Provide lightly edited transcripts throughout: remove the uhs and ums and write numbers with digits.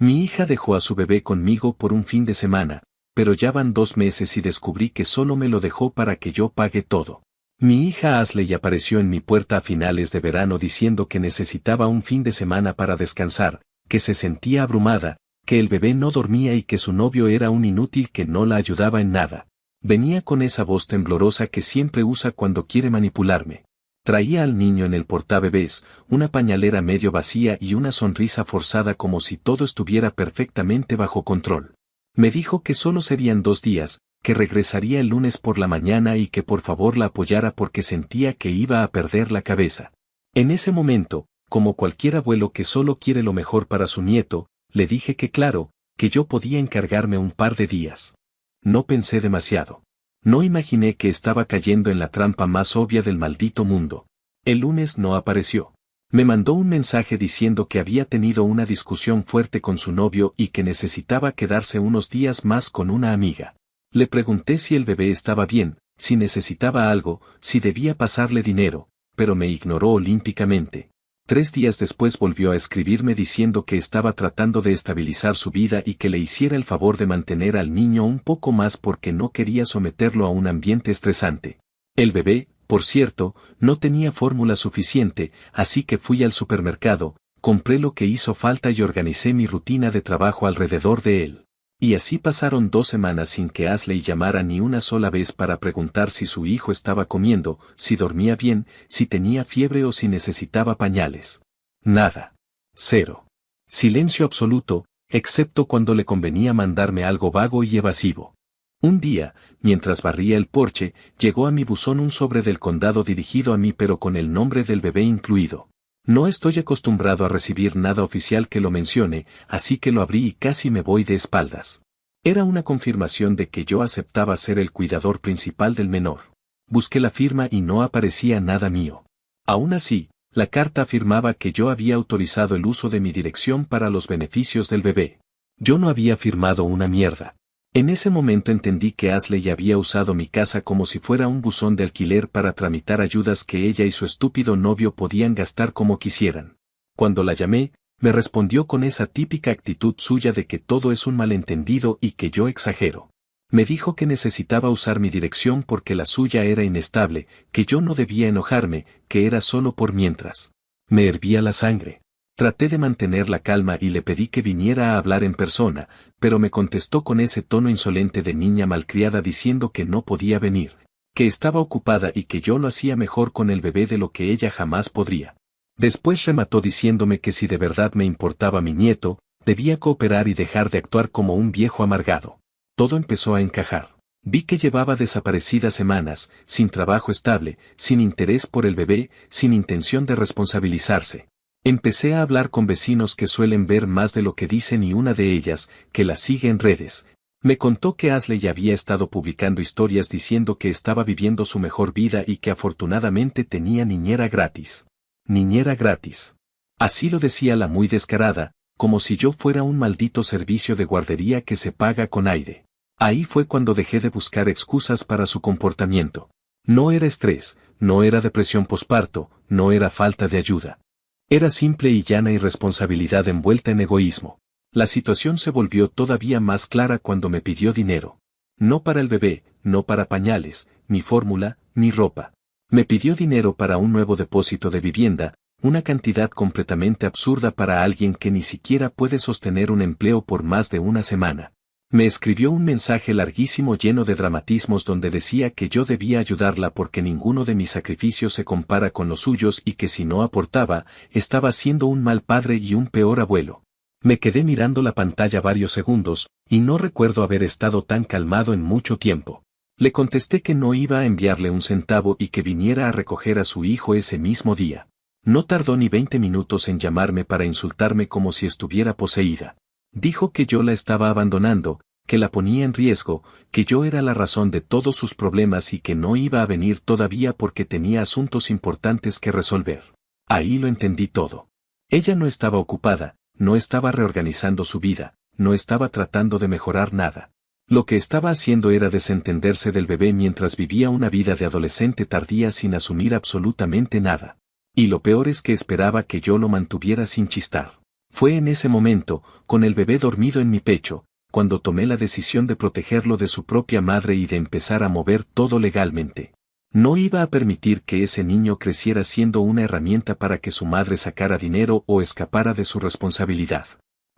Mi hija dejó a su bebé conmigo por un fin de semana, pero ya van 2 meses y descubrí que solo me lo dejó para que yo pague todo. Mi hija Ashley apareció en mi puerta a finales de verano diciendo que necesitaba un fin de semana para descansar, que se sentía abrumada, que el bebé no dormía y que su novio era un inútil que no la ayudaba en nada. Venía con esa voz temblorosa que siempre usa cuando quiere manipularme. Traía al niño en el portabebés, una pañalera medio vacía y una sonrisa forzada como si todo estuviera perfectamente bajo control. Me dijo que solo serían 2 días, que regresaría el lunes por la mañana y que por favor la apoyara porque sentía que iba a perder la cabeza. En ese momento, como cualquier abuelo que solo quiere lo mejor para su nieto, le dije que claro, que yo podía encargarme un par de días. No pensé demasiado. No imaginé que estaba cayendo en la trampa más obvia del maldito mundo. El lunes no apareció. Me mandó un mensaje diciendo que había tenido una discusión fuerte con su novio y que necesitaba quedarse unos días más con una amiga. Le pregunté si el bebé estaba bien, si necesitaba algo, si debía pasarle dinero, pero me ignoró olímpicamente. 3 días después volvió a escribirme diciendo que estaba tratando de estabilizar su vida y que le hiciera el favor de mantener al niño un poco más porque no quería someterlo a un ambiente estresante. El bebé, por cierto, no tenía fórmula suficiente, así que fui al supermercado, compré lo que hizo falta y organicé mi rutina de trabajo alrededor de él. Y así pasaron 2 semanas sin que Ashley llamara ni una sola vez para preguntar si su hijo estaba comiendo, si dormía bien, si tenía fiebre o si necesitaba pañales. Nada. 0. Silencio absoluto, excepto cuando le convenía mandarme algo vago y evasivo. Un día, mientras barría el porche, llegó a mi buzón un sobre del condado dirigido a mí pero con el nombre del bebé incluido. No estoy acostumbrado a recibir nada oficial que lo mencione, así que lo abrí y casi me voy de espaldas. Era una confirmación de que yo aceptaba ser el cuidador principal del menor. Busqué la firma y no aparecía nada mío. Aún así, la carta afirmaba que yo había autorizado el uso de mi dirección para los beneficios del bebé. Yo no había firmado una mierda. En ese momento entendí que Ashley había usado mi casa como si fuera un buzón de alquiler para tramitar ayudas que ella y su estúpido novio podían gastar como quisieran. Cuando la llamé, me respondió con esa típica actitud suya de que todo es un malentendido y que yo exagero. Me dijo que necesitaba usar mi dirección porque la suya era inestable, que yo no debía enojarme, que era solo por mientras. Me hervía la sangre. Traté de mantener la calma y le pedí que viniera a hablar en persona, pero me contestó con ese tono insolente de niña malcriada diciendo que no podía venir, que estaba ocupada y que yo lo hacía mejor con el bebé de lo que ella jamás podría. Después remató diciéndome que si de verdad me importaba mi nieto, debía cooperar y dejar de actuar como un viejo amargado. Todo empezó a encajar. Vi que llevaba desaparecida semanas, sin trabajo estable, sin interés por el bebé, sin intención de responsabilizarse. Empecé a hablar con vecinos que suelen ver más de lo que dicen y una de ellas, que la sigue en redes, me contó que Ashley había estado publicando historias diciendo que estaba viviendo su mejor vida y que afortunadamente tenía niñera gratis. Niñera gratis. Así lo decía la muy descarada, como si yo fuera un maldito servicio de guardería que se paga con aire. Ahí fue cuando dejé de buscar excusas para su comportamiento. No era estrés, no era depresión posparto, no era falta de ayuda. Era simple y llana irresponsabilidad envuelta en egoísmo. La situación se volvió todavía más clara cuando me pidió dinero. No para el bebé, no para pañales, ni fórmula, ni ropa. Me pidió dinero para un nuevo depósito de vivienda, una cantidad completamente absurda para alguien que ni siquiera puede sostener un empleo por más de una semana. Me escribió un mensaje larguísimo lleno de dramatismos donde decía que yo debía ayudarla porque ninguno de mis sacrificios se compara con los suyos y que si no aportaba, estaba siendo un mal padre y un peor abuelo. Me quedé mirando la pantalla varios segundos, y no recuerdo haber estado tan calmado en mucho tiempo. Le contesté que no iba a enviarle un centavo y que viniera a recoger a su hijo ese mismo día. No tardó ni 20 minutos en llamarme para insultarme como si estuviera poseída. Dijo que yo la estaba abandonando, que la ponía en riesgo, que yo era la razón de todos sus problemas y que no iba a venir todavía porque tenía asuntos importantes que resolver. Ahí lo entendí todo. Ella no estaba ocupada, no estaba reorganizando su vida, no estaba tratando de mejorar nada. Lo que estaba haciendo era desentenderse del bebé mientras vivía una vida de adolescente tardía sin asumir absolutamente nada. Y lo peor es que esperaba que yo lo mantuviera sin chistar. Fue en ese momento, con el bebé dormido en mi pecho, cuando tomé la decisión de protegerlo de su propia madre y de empezar a mover todo legalmente. No iba a permitir que ese niño creciera siendo una herramienta para que su madre sacara dinero o escapara de su responsabilidad.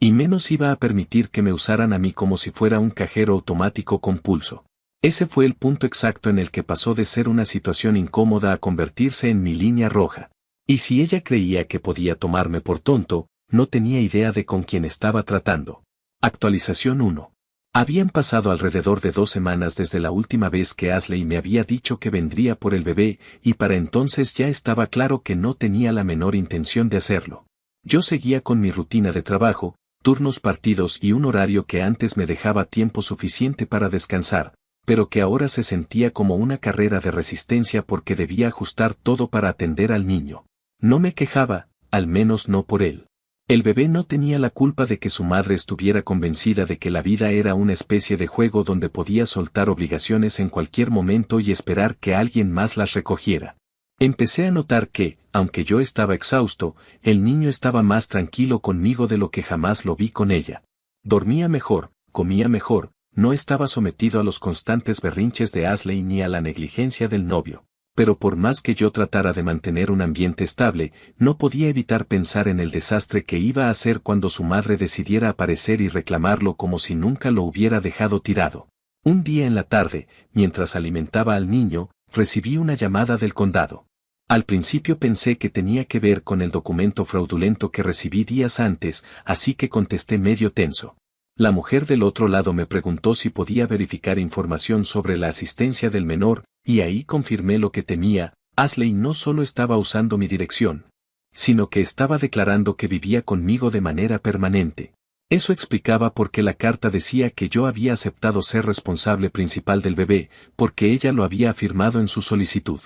Y menos iba a permitir que me usaran a mí como si fuera un cajero automático con pulso. Ese fue el punto exacto en el que pasó de ser una situación incómoda a convertirse en mi línea roja. Y si ella creía que podía tomarme por tonto, no tenía idea de con quién estaba tratando. Actualización 1. Habían pasado alrededor de 2 semanas desde la última vez que Ashley me había dicho que vendría por el bebé, y para entonces ya estaba claro que no tenía la menor intención de hacerlo. Yo seguía con mi rutina de trabajo, turnos partidos y un horario que antes me dejaba tiempo suficiente para descansar, pero que ahora se sentía como una carrera de resistencia porque debía ajustar todo para atender al niño. No me quejaba, al menos no por él. El bebé no tenía la culpa de que su madre estuviera convencida de que la vida era una especie de juego donde podía soltar obligaciones en cualquier momento y esperar que alguien más las recogiera. Empecé a notar que, aunque yo estaba exhausto, el niño estaba más tranquilo conmigo de lo que jamás lo vi con ella. Dormía mejor, comía mejor, no estaba sometido a los constantes berrinches de Ashley ni a la negligencia del novio. Pero por más que yo tratara de mantener un ambiente estable, no podía evitar pensar en el desastre que iba a hacer cuando su madre decidiera aparecer y reclamarlo como si nunca lo hubiera dejado tirado. Un día en la tarde, mientras alimentaba al niño, recibí una llamada del condado. Al principio pensé que tenía que ver con el documento fraudulento que recibí días antes, así que contesté medio tenso. La mujer del otro lado me preguntó si podía verificar información sobre la asistencia del menor, y ahí confirmé lo que temía. Ashley no solo estaba usando mi dirección, sino que estaba declarando que vivía conmigo de manera permanente. Eso explicaba por qué la carta decía que yo había aceptado ser responsable principal del bebé, porque ella lo había afirmado en su solicitud.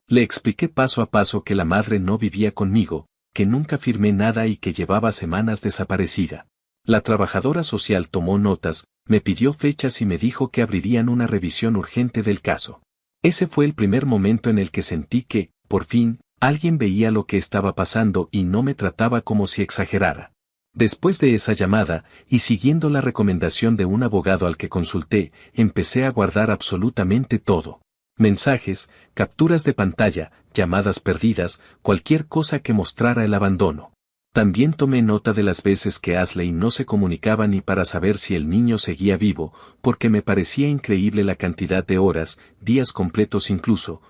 Le expliqué paso a paso que la madre no vivía conmigo, que nunca firmé nada y que llevaba semanas desaparecida. La trabajadora social tomó notas, me pidió fechas y me dijo que abrirían una revisión urgente del caso. Ese fue el primer momento en el que sentí que, por fin, alguien veía lo que estaba pasando y no me trataba como si exagerara. Después de esa llamada, y siguiendo la recomendación de un abogado al que consulté, empecé a guardar absolutamente todo. Mensajes, capturas de pantalla, llamadas perdidas, cualquier cosa que mostrara el abandono. También tomé nota de las veces que Ashley no se comunicaba ni para saber si el niño seguía vivo, porque me parecía increíble la cantidad de horas, días completos incluso,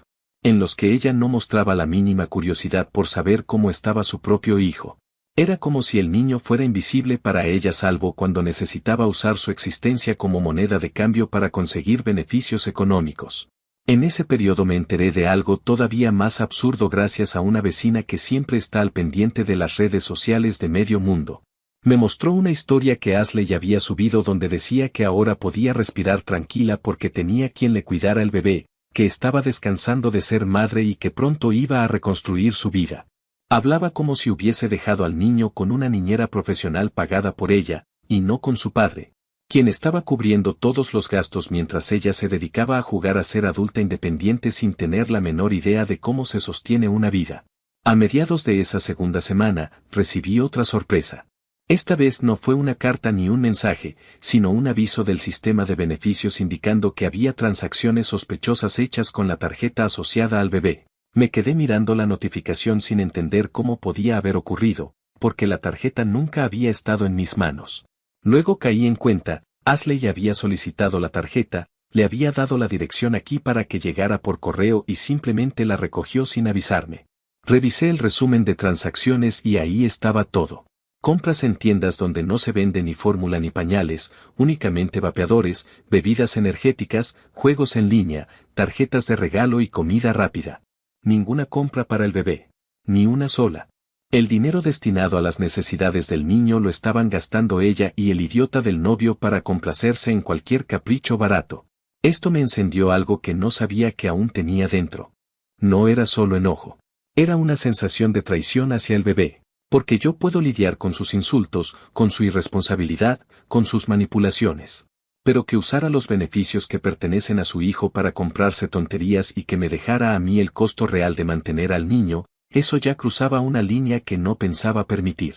en los que ella no mostraba la mínima curiosidad por saber cómo estaba su propio hijo. Era como si el niño fuera invisible para ella salvo cuando necesitaba usar su existencia como moneda de cambio para conseguir beneficios económicos. En ese periodo me enteré de algo todavía más absurdo gracias a una vecina que siempre está al pendiente de las redes sociales de medio mundo. Me mostró una historia que Ashley había subido donde decía que ahora podía respirar tranquila porque tenía quien le cuidara el bebé, que estaba descansando de ser madre y que pronto iba a reconstruir su vida. Hablaba como si hubiese dejado al niño con una niñera profesional pagada por ella, y no con su padre, quien estaba cubriendo todos los gastos mientras ella se dedicaba a jugar a ser adulta independiente sin tener la menor idea de cómo se sostiene una vida. A mediados de esa segunda semana, recibí otra sorpresa. Esta vez no fue una carta ni un mensaje, sino un aviso del sistema de beneficios indicando que había transacciones sospechosas hechas con la tarjeta asociada al bebé. Me quedé mirando la notificación sin entender cómo podía haber ocurrido, porque la tarjeta nunca había estado en mis manos. Luego caí en cuenta, Ashley había solicitado la tarjeta, le había dado la dirección aquí para que llegara por correo y simplemente la recogió sin avisarme. Revisé el resumen de transacciones y ahí estaba todo. Compras en tiendas donde no se vende ni fórmula ni pañales, únicamente vapeadores, bebidas energéticas, juegos en línea, tarjetas de regalo y comida rápida. Ninguna compra para el bebé. Ni una sola. El dinero destinado a las necesidades del niño lo estaban gastando ella y el idiota del novio para complacerse en cualquier capricho barato. Esto me encendió algo que no sabía que aún tenía dentro. No era solo enojo. Era una sensación de traición hacia el bebé. Porque yo puedo lidiar con sus insultos, con su irresponsabilidad, con sus manipulaciones. Pero que usara los beneficios que pertenecen a su hijo para comprarse tonterías y que me dejara a mí el costo real de mantener al niño, eso ya cruzaba una línea que no pensaba permitir.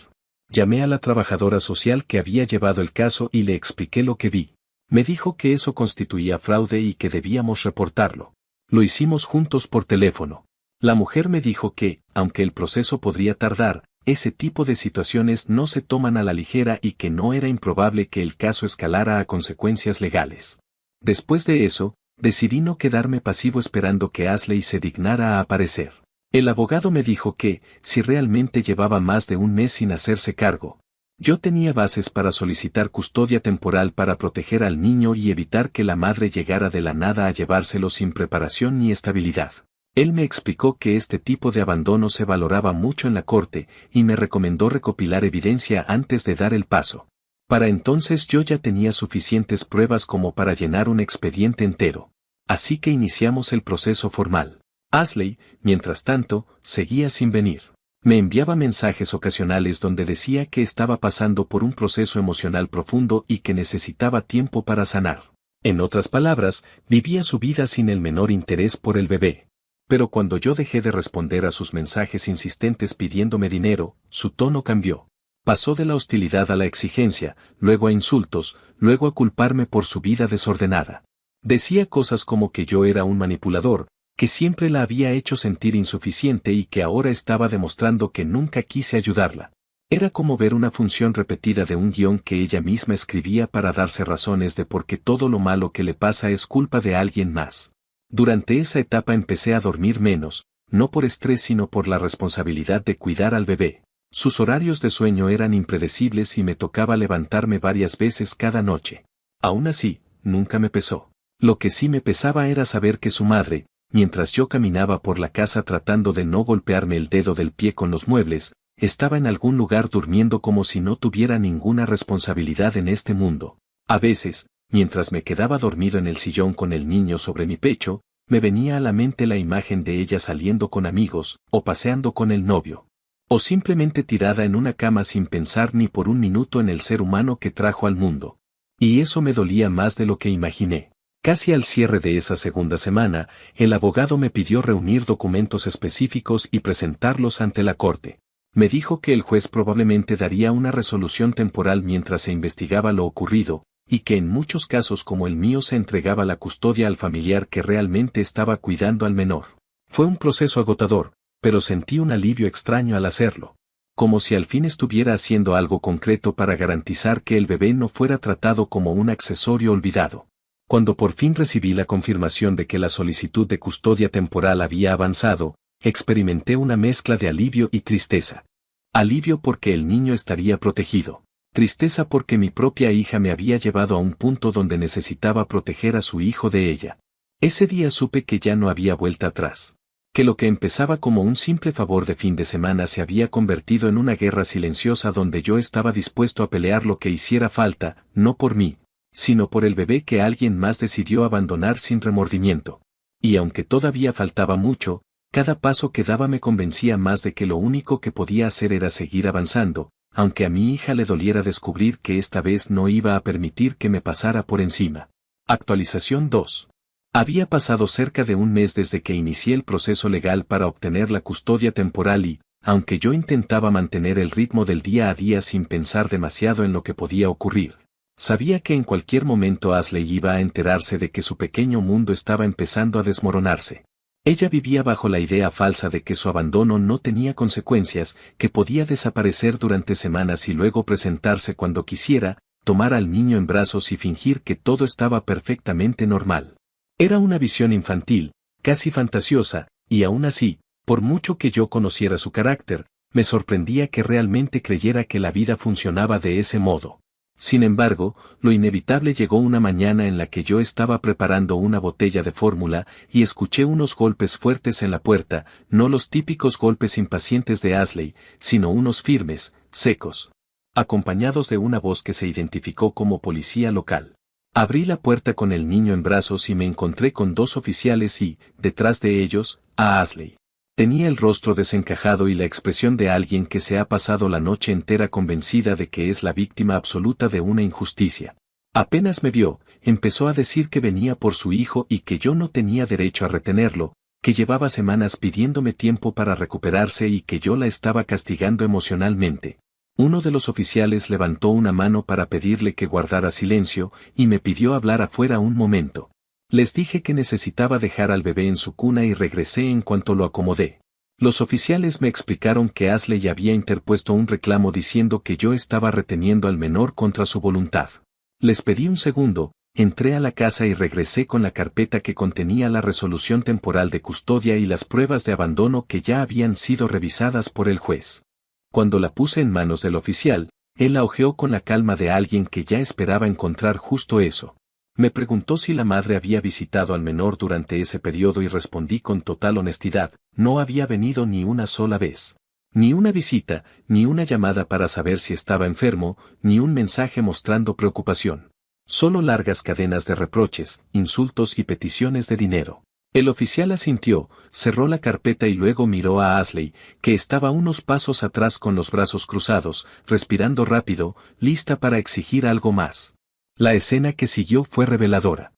Llamé a la trabajadora social que había llevado el caso y le expliqué lo que vi. Me dijo que eso constituía fraude y que debíamos reportarlo. Lo hicimos juntos por teléfono. La mujer me dijo que, aunque el proceso podría tardar, ese tipo de situaciones no se toman a la ligera y que no era improbable que el caso escalara a consecuencias legales. Después de eso, decidí no quedarme pasivo esperando que Ashley se dignara a aparecer. El abogado me dijo que, si realmente llevaba más de un mes sin hacerse cargo, yo tenía bases para solicitar custodia temporal para proteger al niño y evitar que la madre llegara de la nada a llevárselo sin preparación ni estabilidad. Él me explicó que este tipo de abandono se valoraba mucho en la corte y me recomendó recopilar evidencia antes de dar el paso. Para entonces yo ya tenía suficientes pruebas como para llenar un expediente entero. Así que iniciamos el proceso formal. Ashley, mientras tanto, seguía sin venir. Me enviaba mensajes ocasionales donde decía que estaba pasando por un proceso emocional profundo y que necesitaba tiempo para sanar. En otras palabras, vivía su vida sin el menor interés por el bebé. Pero cuando yo dejé de responder a sus mensajes insistentes pidiéndome dinero, su tono cambió. Pasó de la hostilidad a la exigencia, luego a insultos, luego a culparme por su vida desordenada. Decía cosas como que yo era un manipulador, que siempre la había hecho sentir insuficiente y que ahora estaba demostrando que nunca quise ayudarla. Era como ver una función repetida de un guión que ella misma escribía para darse razones de por qué todo lo malo que le pasa es culpa de alguien más. Durante esa etapa empecé a dormir menos, no por estrés sino por la responsabilidad de cuidar al bebé. Sus horarios de sueño eran impredecibles y me tocaba levantarme varias veces cada noche. Aún así, nunca me pesó. Lo que sí me pesaba era saber que su madre, mientras yo caminaba por la casa tratando de no golpearme el dedo del pie con los muebles, estaba en algún lugar durmiendo como si no tuviera ninguna responsabilidad en este mundo. A veces, mientras me quedaba dormido en el sillón con el niño sobre mi pecho, me venía a la mente la imagen de ella saliendo con amigos, o paseando con el novio. O simplemente tirada en una cama sin pensar ni por un minuto en el ser humano que trajo al mundo. Y eso me dolía más de lo que imaginé. Casi al cierre de esa segunda semana, el abogado me pidió reunir documentos específicos y presentarlos ante la corte. Me dijo que el juez probablemente daría una resolución temporal mientras se investigaba lo ocurrido, y que en muchos casos como el mío se entregaba la custodia al familiar que realmente estaba cuidando al menor. Fue un proceso agotador, pero sentí un alivio extraño al hacerlo. Como si al fin estuviera haciendo algo concreto para garantizar que el bebé no fuera tratado como un accesorio olvidado. Cuando por fin recibí la confirmación de que la solicitud de custodia temporal había avanzado, experimenté una mezcla de alivio y tristeza. Alivio porque el niño estaría protegido. Tristeza porque mi propia hija me había llevado a un punto donde necesitaba proteger a su hijo de ella. Ese día supe que ya no había vuelta atrás. Que lo que empezaba como un simple favor de fin de semana se había convertido en una guerra silenciosa donde yo estaba dispuesto a pelear lo que hiciera falta, no por mí, sino por el bebé que alguien más decidió abandonar sin remordimiento. Y aunque todavía faltaba mucho, cada paso que daba me convencía más de que lo único que podía hacer era seguir avanzando, aunque a mi hija le doliera descubrir que esta vez no iba a permitir que me pasara por encima. Actualización 2. Había pasado cerca de un mes desde que inicié el proceso legal para obtener la custodia temporal y, aunque yo intentaba mantener el ritmo del día a día sin pensar demasiado en lo que podía ocurrir, sabía que en cualquier momento Ashley iba a enterarse de que su pequeño mundo estaba empezando a desmoronarse. Ella vivía bajo la idea falsa de que su abandono no tenía consecuencias, que podía desaparecer durante semanas y luego presentarse cuando quisiera, tomar al niño en brazos y fingir que todo estaba perfectamente normal. Era una visión infantil, casi fantasiosa, y aún así, por mucho que yo conociera su carácter, me sorprendía que realmente creyera que la vida funcionaba de ese modo. Sin embargo, lo inevitable llegó una mañana en la que yo estaba preparando una botella de fórmula y escuché unos golpes fuertes en la puerta, no los típicos golpes impacientes de Ashley, sino unos firmes, secos, acompañados de una voz que se identificó como policía local. Abrí la puerta con el niño en brazos y me encontré con dos oficiales y, detrás de ellos, a Ashley. Tenía el rostro desencajado y la expresión de alguien que se ha pasado la noche entera convencida de que es la víctima absoluta de una injusticia. Apenas me vio, empezó a decir que venía por su hijo y que yo no tenía derecho a retenerlo, que llevaba semanas pidiéndome tiempo para recuperarse y que yo la estaba castigando emocionalmente. Uno de los oficiales levantó una mano para pedirle que guardara silencio y me pidió hablar afuera un momento. Les dije que necesitaba dejar al bebé en su cuna y regresé en cuanto lo acomodé. Los oficiales me explicaron que Ashley había interpuesto un reclamo diciendo que yo estaba reteniendo al menor contra su voluntad. Les pedí un segundo, entré a la casa y regresé con la carpeta que contenía la resolución temporal de custodia y las pruebas de abandono que ya habían sido revisadas por el juez. Cuando la puse en manos del oficial, él la hojeó con la calma de alguien que ya esperaba encontrar justo eso. Me preguntó si la madre había visitado al menor durante ese periodo y respondí con total honestidad, no había venido ni una sola vez. Ni una visita, ni una llamada para saber si estaba enfermo, ni un mensaje mostrando preocupación. Solo largas cadenas de reproches, insultos y peticiones de dinero. El oficial asintió, cerró la carpeta y luego miró a Ashley, que estaba unos pasos atrás con los brazos cruzados, respirando rápido, lista para exigir algo más. La escena que siguió fue reveladora.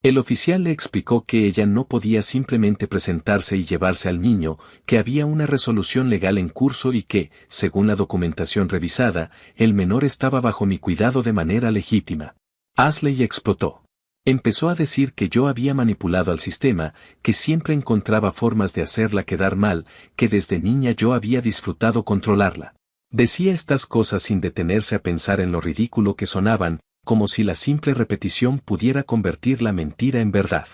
El oficial le explicó que ella no podía simplemente presentarse y llevarse al niño, que había una resolución legal en curso y que, según la documentación revisada, el menor estaba bajo mi cuidado de manera legítima. Ashley explotó. Empezó a decir que yo había manipulado al sistema, que siempre encontraba formas de hacerla quedar mal, que desde niña yo había disfrutado controlarla. Decía estas cosas sin detenerse a pensar en lo ridículo que sonaban, como si la simple repetición pudiera convertir la mentira en verdad.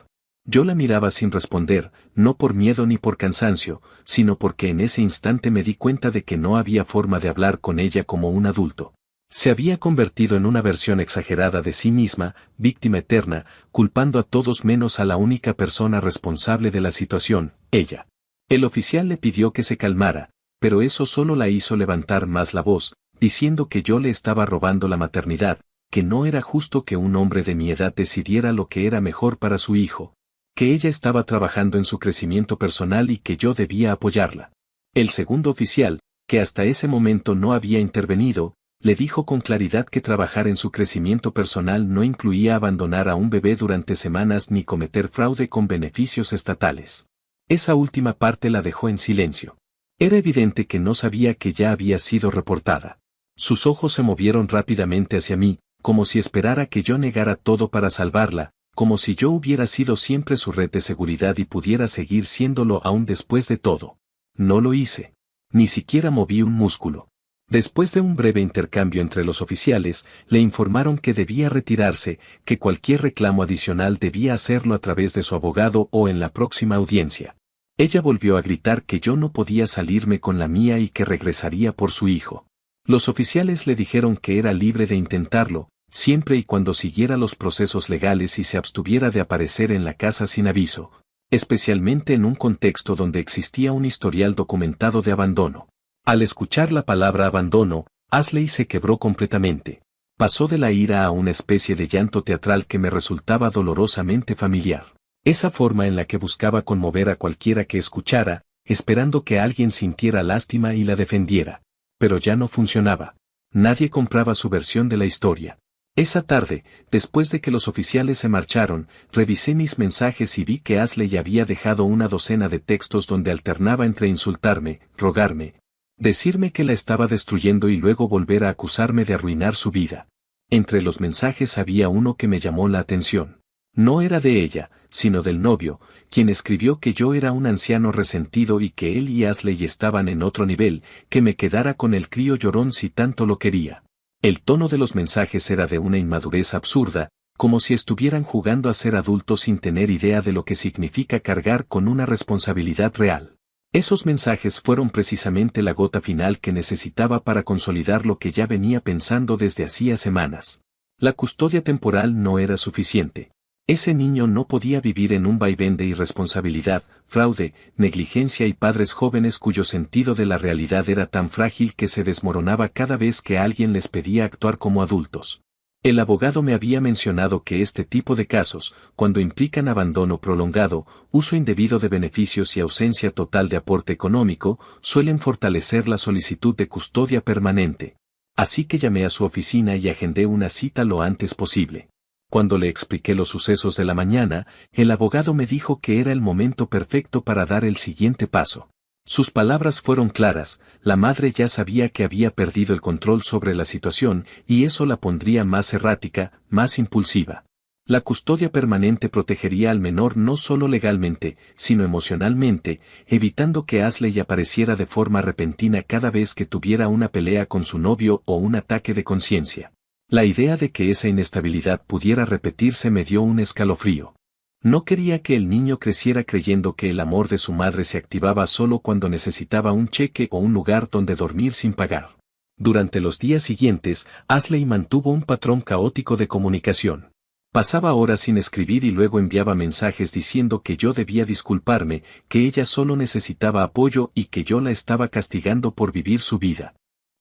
Yo la miraba sin responder, no por miedo ni por cansancio, sino porque en ese instante me di cuenta de que no había forma de hablar con ella como un adulto. Se había convertido en una versión exagerada de sí misma, víctima eterna, culpando a todos menos a la única persona responsable de la situación, ella. El oficial le pidió que se calmara, pero eso solo la hizo levantar más la voz, diciendo que yo le estaba robando la maternidad, que no era justo que un hombre de mi edad decidiera lo que era mejor para su hijo, que ella estaba trabajando en su crecimiento personal y que yo debía apoyarla. El segundo oficial, que hasta ese momento no había intervenido, le dijo con claridad que trabajar en su crecimiento personal no incluía abandonar a un bebé durante semanas ni cometer fraude con beneficios estatales. Esa última parte la dejó en silencio. Era evidente que no sabía que ya había sido reportada. Sus ojos se movieron rápidamente hacia mí, como si esperara que yo negara todo para salvarla, como si yo hubiera sido siempre su red de seguridad y pudiera seguir siéndolo aún después de todo. No lo hice. Ni siquiera moví un músculo. Después de un breve intercambio entre los oficiales, le informaron que debía retirarse, que cualquier reclamo adicional debía hacerlo a través de su abogado o en la próxima audiencia. Ella volvió a gritar que yo no podía salirme con la mía y que regresaría por su hijo. Los oficiales le dijeron que era libre de intentarlo, siempre y cuando siguiera los procesos legales y se abstuviera de aparecer en la casa sin aviso, especialmente en un contexto donde existía un historial documentado de abandono. Al escuchar la palabra abandono, Ashley se quebró completamente. Pasó de la ira a una especie de llanto teatral que me resultaba dolorosamente familiar. Esa forma en la que buscaba conmover a cualquiera que escuchara, esperando que alguien sintiera lástima y la defendiera. Pero ya no funcionaba. Nadie compraba su versión de la historia. Esa tarde, después de que los oficiales se marcharon, revisé mis mensajes y vi que Ashley había dejado una docena de textos donde alternaba entre insultarme, rogarme, decirme que la estaba destruyendo y luego volver a acusarme de arruinar su vida. Entre los mensajes había uno que me llamó la atención. No era de ella, sino del novio, quien escribió que yo era un anciano resentido y que él y Ashley estaban en otro nivel, que me quedara con el crío llorón si tanto lo quería. El tono de los mensajes era de una inmadurez absurda, como si estuvieran jugando a ser adultos sin tener idea de lo que significa cargar con una responsabilidad real. Esos mensajes fueron precisamente la gota final que necesitaba para consolidar lo que ya venía pensando desde hacía semanas. La custodia temporal no era suficiente. Ese niño no podía vivir en un vaivén de irresponsabilidad, fraude, negligencia y padres jóvenes cuyo sentido de la realidad era tan frágil que se desmoronaba cada vez que alguien les pedía actuar como adultos. El abogado me había mencionado que este tipo de casos, cuando implican abandono prolongado, uso indebido de beneficios y ausencia total de aporte económico, suelen fortalecer la solicitud de custodia permanente. Así que llamé a su oficina y agendé una cita lo antes posible. Cuando le expliqué los sucesos de la mañana, el abogado me dijo que era el momento perfecto para dar el siguiente paso. Sus palabras fueron claras, la madre ya sabía que había perdido el control sobre la situación y eso la pondría más errática, más impulsiva. La custodia permanente protegería al menor no solo legalmente, sino emocionalmente, evitando que Ashley apareciera de forma repentina cada vez que tuviera una pelea con su novio o un ataque de conciencia. La idea de que esa inestabilidad pudiera repetirse me dio un escalofrío. No quería que el niño creciera creyendo que el amor de su madre se activaba solo cuando necesitaba un cheque o un lugar donde dormir sin pagar. Durante los días siguientes, Ashley mantuvo un patrón caótico de comunicación. Pasaba horas sin escribir y luego enviaba mensajes diciendo que yo debía disculparme, que ella solo necesitaba apoyo y que yo la estaba castigando por vivir su vida.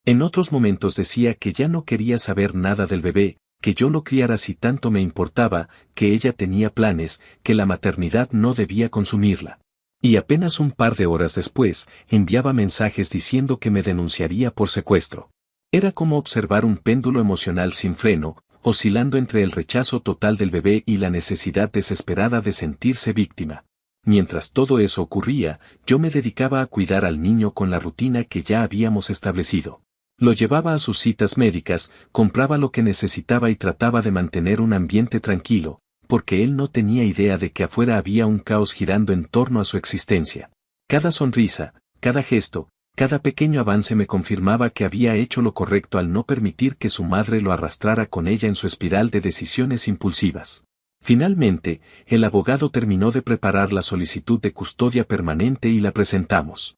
En otros momentos decía que ya no quería saber nada del bebé, que yo lo criara si tanto me importaba, que ella tenía planes, que la maternidad no debía consumirla. Y apenas un par de horas después, enviaba mensajes diciendo que me denunciaría por secuestro. Era como observar un péndulo emocional sin freno, oscilando entre el rechazo total del bebé y la necesidad desesperada de sentirse víctima. Mientras todo eso ocurría, yo me dedicaba a cuidar al niño con la rutina que ya habíamos establecido. Lo llevaba a sus citas médicas, compraba lo que necesitaba y trataba de mantener un ambiente tranquilo, porque él no tenía idea de que afuera había un caos girando en torno a su existencia. Cada sonrisa, cada gesto, cada pequeño avance me confirmaba que había hecho lo correcto al no permitir que su madre lo arrastrara con ella en su espiral de decisiones impulsivas. Finalmente, el abogado terminó de preparar la solicitud de custodia permanente y la presentamos.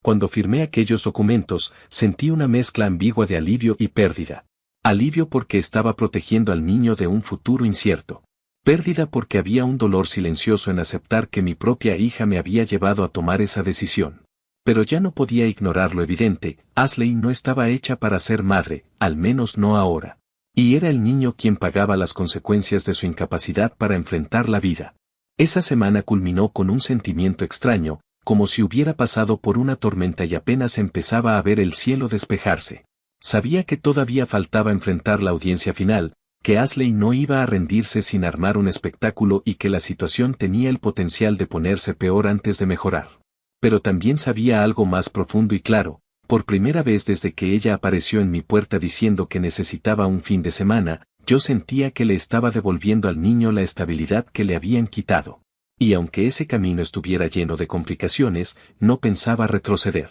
Cuando firmé aquellos documentos, sentí una mezcla ambigua de alivio y pérdida. Alivio porque estaba protegiendo al niño de un futuro incierto. Pérdida porque había un dolor silencioso en aceptar que mi propia hija me había llevado a tomar esa decisión. Pero ya no podía ignorar lo evidente, Ashley no estaba hecha para ser madre, al menos no ahora. Y era el niño quien pagaba las consecuencias de su incapacidad para enfrentar la vida. Esa semana culminó con un sentimiento extraño, como si hubiera pasado por una tormenta y apenas empezaba a ver el cielo despejarse. Sabía que todavía faltaba enfrentar la audiencia final, que Ashley no iba a rendirse sin armar un espectáculo y que la situación tenía el potencial de ponerse peor antes de mejorar. Pero también sabía algo más profundo y claro, por primera vez desde que ella apareció en mi puerta diciendo que necesitaba un fin de semana, yo sentía que le estaba devolviendo al niño la estabilidad que le habían quitado. Y aunque ese camino estuviera lleno de complicaciones, no pensaba retroceder.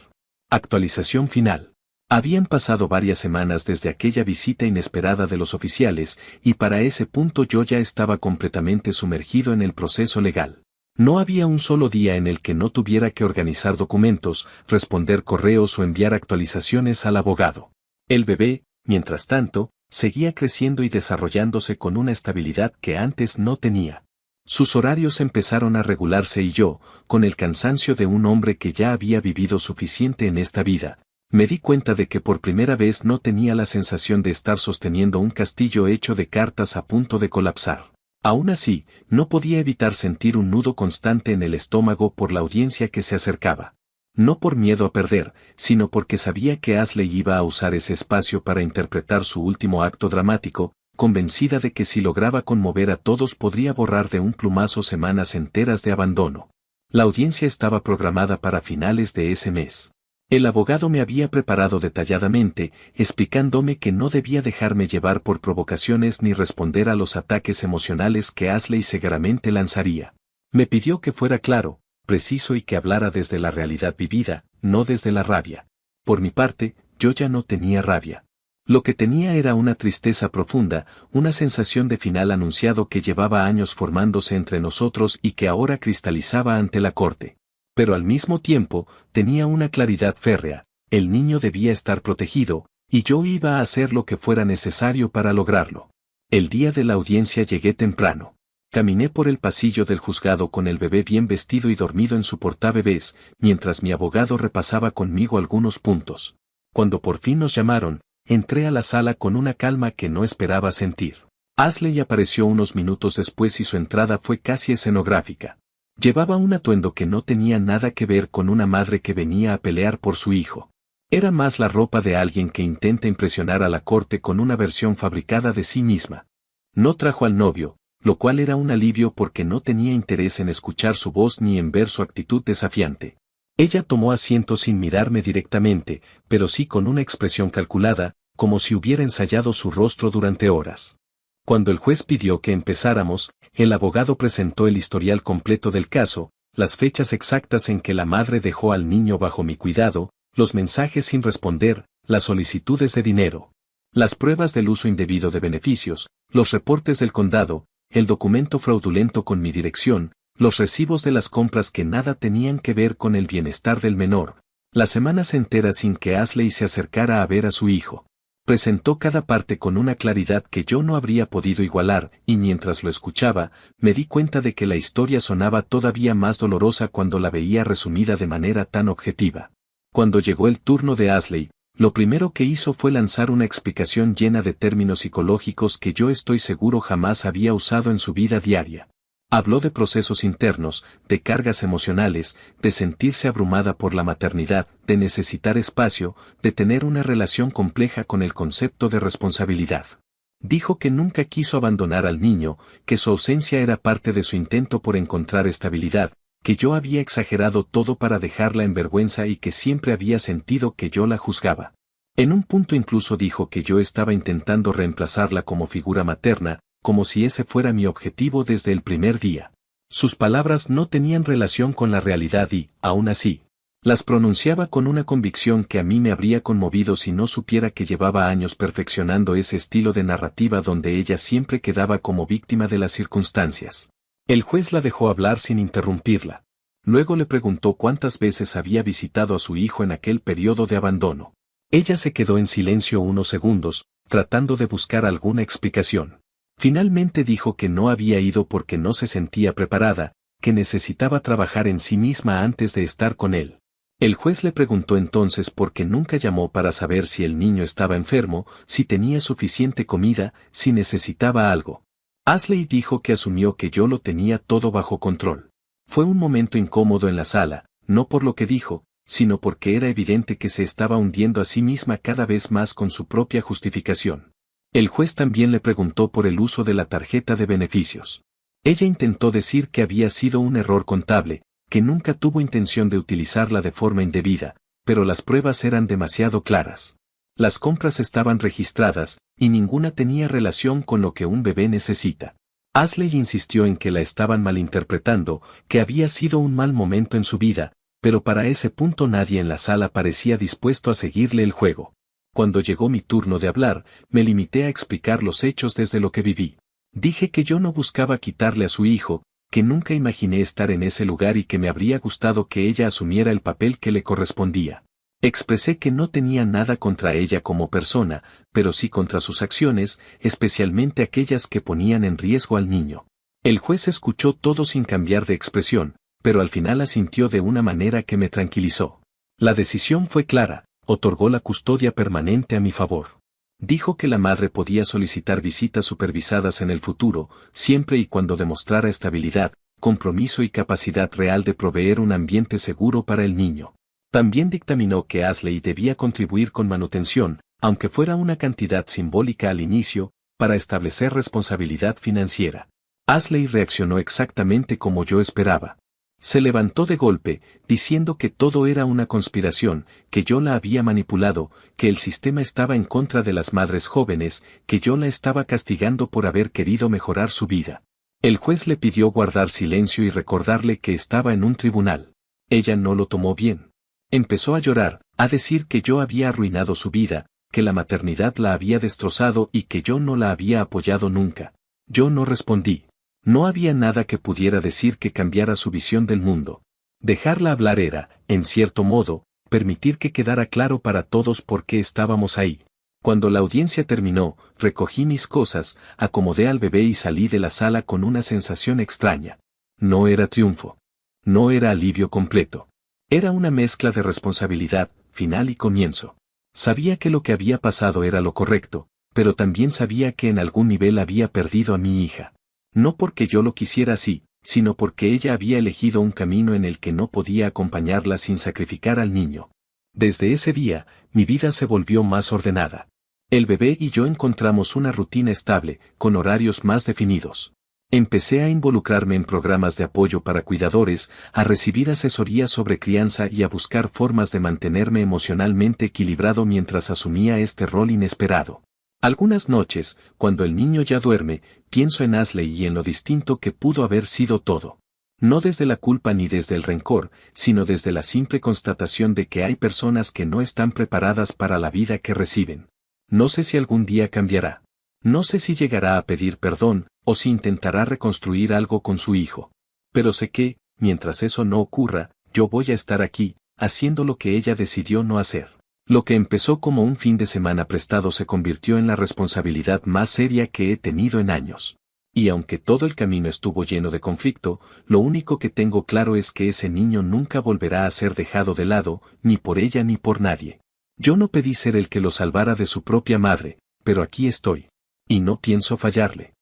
Actualización final. Habían pasado varias semanas desde aquella visita inesperada de los oficiales, y para ese punto yo ya estaba completamente sumergido en el proceso legal. No había un solo día en el que no tuviera que organizar documentos, responder correos o enviar actualizaciones al abogado. El bebé, mientras tanto, seguía creciendo y desarrollándose con una estabilidad que antes no tenía. Sus horarios empezaron a regularse y yo, con el cansancio de un hombre que ya había vivido suficiente en esta vida, me di cuenta de que por primera vez no tenía la sensación de estar sosteniendo un castillo hecho de cartas a punto de colapsar. Aún así, no podía evitar sentir un nudo constante en el estómago por la audiencia que se acercaba. No por miedo a perder, sino porque sabía que Ashley iba a usar ese espacio para interpretar su último acto dramático, convencida de que si lograba conmover a todos podría borrar de un plumazo semanas enteras de abandono. La audiencia estaba programada para finales de ese mes. El abogado me había preparado detalladamente, explicándome que no debía dejarme llevar por provocaciones ni responder a los ataques emocionales que Ashley seguramente lanzaría. Me pidió que fuera claro, preciso y que hablara desde la realidad vivida, no desde la rabia. Por mi parte, yo ya no tenía rabia. Lo que tenía era una tristeza profunda, una sensación de final anunciado que llevaba años formándose entre nosotros y que ahora cristalizaba ante la corte. Pero al mismo tiempo, tenía una claridad férrea, el niño debía estar protegido, y yo iba a hacer lo que fuera necesario para lograrlo. El día de la audiencia llegué temprano. Caminé por el pasillo del juzgado con el bebé bien vestido y dormido en su portabebés, mientras mi abogado repasaba conmigo algunos puntos. Cuando por fin nos llamaron, entré a la sala con una calma que no esperaba sentir. Ashley apareció unos minutos después y su entrada fue casi escenográfica. Llevaba un atuendo que no tenía nada que ver con una madre que venía a pelear por su hijo. Era más la ropa de alguien que intenta impresionar a la corte con una versión fabricada de sí misma. No trajo al novio, lo cual era un alivio porque no tenía interés en escuchar su voz ni en ver su actitud desafiante. Ella tomó asiento sin mirarme directamente, pero sí con una expresión calculada, como si hubiera ensayado su rostro durante horas. Cuando el juez pidió que empezáramos, el abogado presentó el historial completo del caso, las fechas exactas en que la madre dejó al niño bajo mi cuidado, los mensajes sin responder, las solicitudes de dinero, las pruebas del uso indebido de beneficios, los reportes del condado, el documento fraudulento con mi dirección, los recibos de las compras que nada tenían que ver con el bienestar del menor, las semanas enteras sin que Ashley se acercara a ver a su hijo. Presentó cada parte con una claridad que yo no habría podido igualar, y mientras lo escuchaba, me di cuenta de que la historia sonaba todavía más dolorosa cuando la veía resumida de manera tan objetiva. Cuando llegó el turno de Ashley, lo primero que hizo fue lanzar una explicación llena de términos psicológicos que yo estoy seguro jamás había usado en su vida diaria. Habló de procesos internos, de cargas emocionales, de sentirse abrumada por la maternidad, de necesitar espacio, de tener una relación compleja con el concepto de responsabilidad. Dijo que nunca quiso abandonar al niño, que su ausencia era parte de su intento por encontrar estabilidad, que yo había exagerado todo para dejarla en vergüenza y que siempre había sentido que yo la juzgaba. En un punto incluso dijo que yo estaba intentando reemplazarla como figura materna, como si ese fuera mi objetivo desde el primer día. Sus palabras no tenían relación con la realidad y, aún así, las pronunciaba con una convicción que a mí me habría conmovido si no supiera que llevaba años perfeccionando ese estilo de narrativa donde ella siempre quedaba como víctima de las circunstancias. El juez la dejó hablar sin interrumpirla. Luego le preguntó cuántas veces había visitado a su hijo en aquel periodo de abandono. Ella se quedó en silencio unos segundos, tratando de buscar alguna explicación. Finalmente dijo que no había ido porque no se sentía preparada, que necesitaba trabajar en sí misma antes de estar con él. El juez le preguntó entonces por qué nunca llamó para saber si el niño estaba enfermo, si tenía suficiente comida, si necesitaba algo. Ashley dijo que asumió que yo lo tenía todo bajo control. Fue un momento incómodo en la sala, no por lo que dijo, sino porque era evidente que se estaba hundiendo a sí misma cada vez más con su propia justificación. El juez también le preguntó por el uso de la tarjeta de beneficios. Ella intentó decir que había sido un error contable, que nunca tuvo intención de utilizarla de forma indebida, pero las pruebas eran demasiado claras. Las compras estaban registradas, y ninguna tenía relación con lo que un bebé necesita. Ashley insistió en que la estaban malinterpretando, que había sido un mal momento en su vida, pero para ese punto nadie en la sala parecía dispuesto a seguirle el juego. Cuando llegó mi turno de hablar, me limité a explicar los hechos desde lo que viví. Dije que yo no buscaba quitarle a su hijo, que nunca imaginé estar en ese lugar y que me habría gustado que ella asumiera el papel que le correspondía. Expresé que no tenía nada contra ella como persona, pero sí contra sus acciones, especialmente aquellas que ponían en riesgo al niño. El juez escuchó todo sin cambiar de expresión, pero al final asintió de una manera que me tranquilizó. La decisión fue clara. Otorgó la custodia permanente a mi favor. Dijo que la madre podía solicitar visitas supervisadas en el futuro, siempre y cuando demostrara estabilidad, compromiso y capacidad real de proveer un ambiente seguro para el niño. También dictaminó que Ashley debía contribuir con manutención, aunque fuera una cantidad simbólica al inicio, para establecer responsabilidad financiera. Ashley reaccionó exactamente como yo esperaba. Se levantó de golpe, diciendo que todo era una conspiración, que yo la había manipulado, que el sistema estaba en contra de las madres jóvenes, que yo la estaba castigando por haber querido mejorar su vida. El juez le pidió guardar silencio y recordarle que estaba en un tribunal. Ella no lo tomó bien. Empezó a llorar, a decir que yo había arruinado su vida, que la maternidad la había destrozado y que yo no la había apoyado nunca. Yo no respondí. No había nada que pudiera decir que cambiara su visión del mundo. Dejarla hablar era, en cierto modo, permitir que quedara claro para todos por qué estábamos ahí. Cuando la audiencia terminó, recogí mis cosas, acomodé al bebé y salí de la sala con una sensación extraña. No era triunfo. No era alivio completo. Era una mezcla de responsabilidad, final y comienzo. Sabía que lo que había pasado era lo correcto, pero también sabía que en algún nivel había perdido a mi hija. No porque yo lo quisiera así, sino porque ella había elegido un camino en el que no podía acompañarla sin sacrificar al niño. Desde ese día, mi vida se volvió más ordenada. El bebé y yo encontramos una rutina estable, con horarios más definidos. Empecé a involucrarme en programas de apoyo para cuidadores, a recibir asesoría sobre crianza y a buscar formas de mantenerme emocionalmente equilibrado mientras asumía este rol inesperado. Algunas noches, cuando el niño ya duerme, pienso en Ashley y en lo distinto que pudo haber sido todo. No desde la culpa ni desde el rencor, sino desde la simple constatación de que hay personas que no están preparadas para la vida que reciben. No sé si algún día cambiará. No sé si llegará a pedir perdón, o si intentará reconstruir algo con su hijo. Pero sé que, mientras eso no ocurra, yo voy a estar aquí, haciendo lo que ella decidió no hacer. Lo que empezó como un fin de semana prestado se convirtió en la responsabilidad más seria que he tenido en años. Y aunque todo el camino estuvo lleno de conflicto, lo único que tengo claro es que ese niño nunca volverá a ser dejado de lado, ni por ella ni por nadie. Yo no pedí ser el que lo salvara de su propia madre, pero aquí estoy. Y no pienso fallarle.